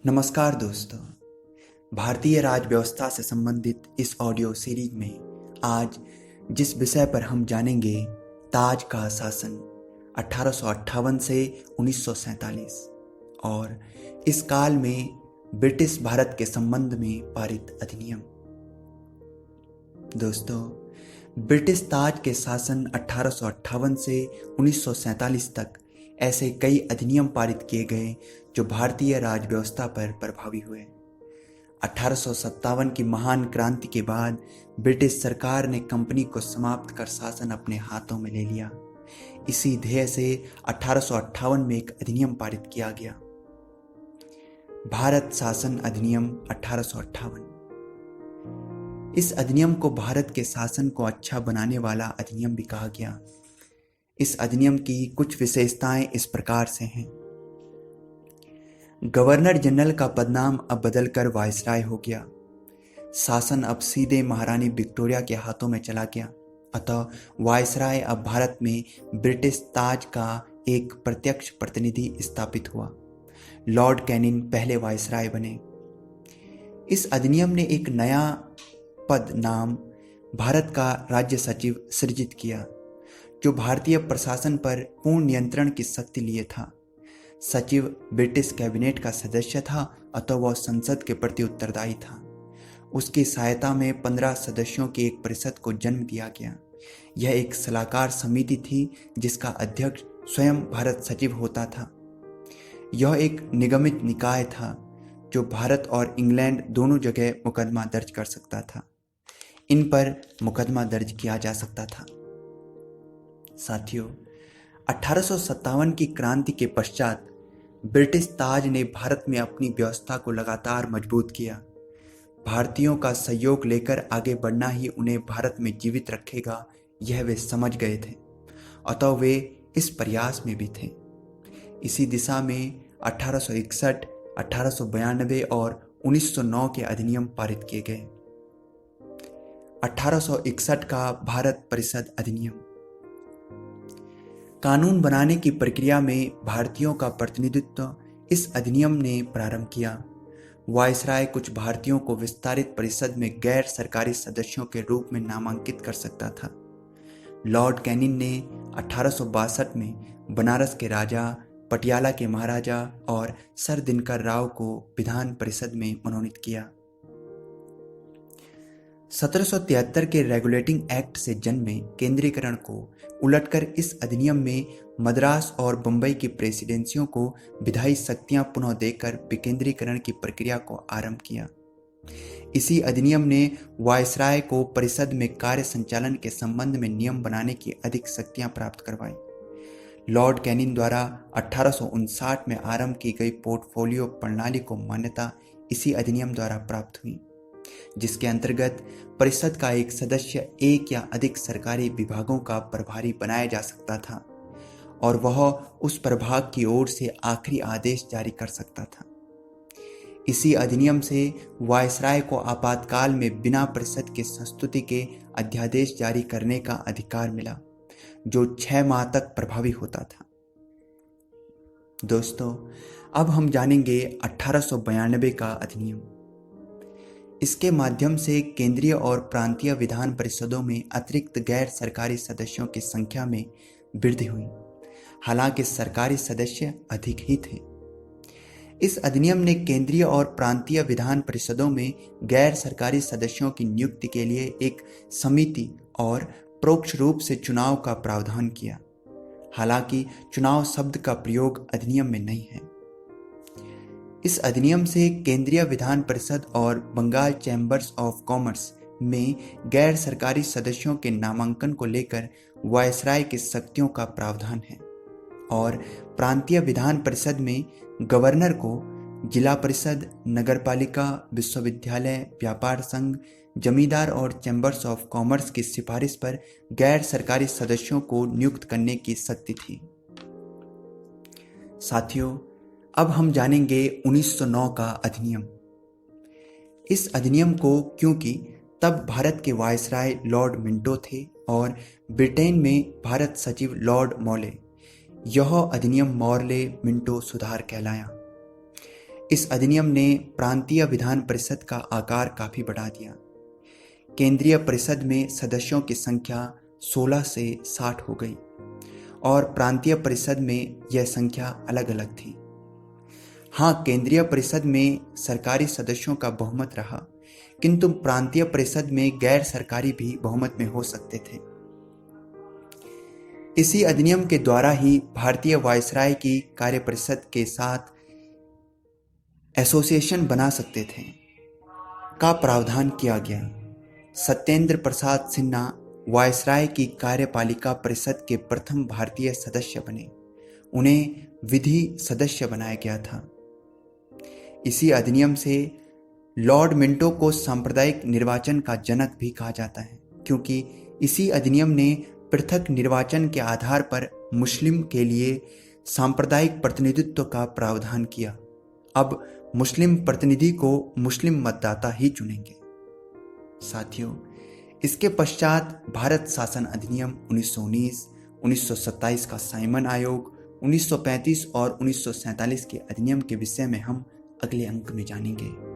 नमस्कार दोस्तों। भारतीय राज व्यवस्था से संबंधित इस ऑडियो सीरीज में आज जिस विषय पर हम जानेंगे, ताज का शासन 1858 से 1947 और इस काल में ब्रिटिश भारत के संबंध में पारित अधिनियम। दोस्तों, ब्रिटिश ताज के शासन 1858 से 1947 तक ऐसे कई अधिनियम पारित किए गए जो भारतीय राज व्यवस्था पर प्रभावी हुए। 1857 की महान क्रांति के बाद ब्रिटिश सरकार ने कंपनी को समाप्त कर शासन अपने हाथों में ले लिया। इसी ध्येय से 1858 में एक अधिनियम पारित किया गया, भारत शासन अधिनियम 1858। इस अधिनियम को भारत के शासन को अच्छा बनाने वाला अधिनियम भी कहा गया। इस अधिनियम की कुछ विशेषताएं इस प्रकार से हैं। गवर्नर जनरल का पदनाम अब बदलकर वायसराय हो गया। शासन अब सीधे महारानी विक्टोरिया के हाथों में चला गया, अतः वायसराय अब भारत में ब्रिटिश ताज का एक प्रत्यक्ष प्रतिनिधि स्थापित हुआ। लॉर्ड कैनिंग पहले वायसराय बने। इस अधिनियम ने एक नया पद नाम भारत का राज्य सचिव सृजित किया, जो भारतीय प्रशासन पर पूर्ण नियंत्रण की शक्ति लिए था। सचिव ब्रिटिश कैबिनेट का सदस्य था, अतः वह संसद के प्रति उत्तरदायी था। उसकी सहायता में 15 सदस्यों की एक परिषद को जन्म दिया गया। यह एक सलाहकार समिति थी जिसका अध्यक्ष स्वयं भारत सचिव होता था। यह एक निगमित निकाय था जो भारत और इंग्लैंड दोनों जगह मुकदमा दर्ज कर सकता था। इन पर मुकदमा दर्ज किया जा सकता था। साथियों, 1857 की क्रांति के पश्चात ब्रिटिश ताज ने भारत में अपनी व्यवस्था को लगातार मजबूत किया। भारतीयों का सहयोग लेकर आगे बढ़ना ही उन्हें भारत में जीवित रखेगा, यह वे समझ गए थे, अतः वे इस प्रयास में भी थे। इसी दिशा में 1861, 1892 और 1909 के अधिनियम पारित किए गए। 1861 का भारत परिषद अधिनियम। कानून बनाने की प्रक्रिया में भारतीयों का प्रतिनिधित्व इस अधिनियम ने प्रारंभ किया। वायसराय कुछ भारतीयों को विस्तारित परिषद में गैर सरकारी सदस्यों के रूप में नामांकित कर सकता था। लॉर्ड कैनिंग ने 1862 में बनारस के राजा, पटियाला के महाराजा और सर दिनकर राव को विधान परिषद में मनोनीत किया। 1773 के रेगुलेटिंग एक्ट से जन्मे केंद्रीकरण को उलटकर इस अधिनियम में मद्रास और बंबई की प्रेसिडेंसियों को विधायी शक्तियां पुनः देकर विकेंद्रीकरण की प्रक्रिया को आरंभ किया। इसी अधिनियम ने वायसराय को परिषद में कार्य संचालन के संबंध में नियम बनाने की अधिक शक्तियां प्राप्त करवाई। लॉर्ड कैनिंग द्वारा 1859 में आरंभ की गई पोर्टफोलियो प्रणाली को मान्यता इसी अधिनियम द्वारा प्राप्त हुई, जिसके अंतर्गत परिषद का एक सदस्य एक या अधिक सरकारी विभागों का प्रभारी बनाया जा सकता था और वह उस प्रभाग की ओर से आखिरी आदेश जारी कर सकता था। इसी अधिनियम से वायसराय को आपातकाल में बिना परिषद के संस्तुति के अध्यादेश जारी करने का अधिकार मिला, जो 6 माह तक प्रभावी होता था। दोस्तों, अब हम जानेंगे 1892 का अधिनियम। इसके माध्यम से केंद्रीय और प्रांतीय विधान परिषदों में अतिरिक्त गैर सरकारी सदस्यों की संख्या में वृद्धि हुई, हालांकि सरकारी सदस्य अधिक ही थे। इस अधिनियम ने केंद्रीय और प्रांतीय विधान परिषदों में गैर सरकारी सदस्यों की नियुक्ति के लिए एक समिति और परोक्ष रूप से चुनाव का प्रावधान किया। हालांकि चुनाव शब्द का प्रयोग अधिनियम में नहीं है। इस अधिनियम से केंद्रीय विधान परिषद और बंगाल चैम्बर्स ऑफ कॉमर्स में गैर सरकारी सदस्यों के नामांकन को लेकर वायसराय की शक्तियों का प्रावधान है और प्रांतीय विधान परिषद में गवर्नर को जिला परिषद, नगरपालिका, विश्वविद्यालय, व्यापार संघ, जमींदार और चैम्बर्स ऑफ कॉमर्स की सिफारिश पर गैर सरकारी सदस्यों को नियुक्त करने की शक्ति थी। साथियों, अब हम जानेंगे 1909 का अधिनियम। इस अधिनियम को क्योंकि तब भारत के वायसराय लॉर्ड मिंटो थे और ब्रिटेन में भारत सचिव लॉर्ड मॉले, यह अधिनियम मॉर्ले मिंटो सुधार कहलाया। इस अधिनियम ने प्रांतीय विधान परिषद का आकार काफी बढ़ा दिया। केंद्रीय परिषद में सदस्यों की संख्या 16 से 60 हो गई और प्रांतीय परिषद में यह संख्या अलग अलग थी। हाँ, केंद्रीय परिषद में सरकारी सदस्यों का बहुमत रहा, किंतु प्रांतीय परिषद में गैर सरकारी भी बहुमत में हो सकते थे। इसी अधिनियम के द्वारा ही भारतीय वायसराय की कार्य परिषद के साथ एसोसिएशन बना सकते थे का प्रावधान किया गया। सत्येंद्र प्रसाद सिन्हा वायसराय की कार्यपालिका परिषद के प्रथम भारतीय सदस्य बने। उन्हें विधि सदस्य बनाया गया था। इसी अधिनियम से लॉर्ड मिंटो को सांप्रदायिक निर्वाचन का जनक भी कहा जाता है, क्योंकि इसी अधिनियम ने पृथक निर्वाचन के आधार पर मुस्लिम के लिए सांप्रदायिक प्रतिनिधित्व का प्रावधान किया। अब मुस्लिम प्रतिनिधि को मुस्लिम मतदाता ही चुनेंगे। साथियों, इसके पश्चात भारत शासन अधिनियम 1919, 1927 का साइमन आयोग, 1935 और 1947 के अधिनियम के विषय में हम अगले अंक में जानेंगे।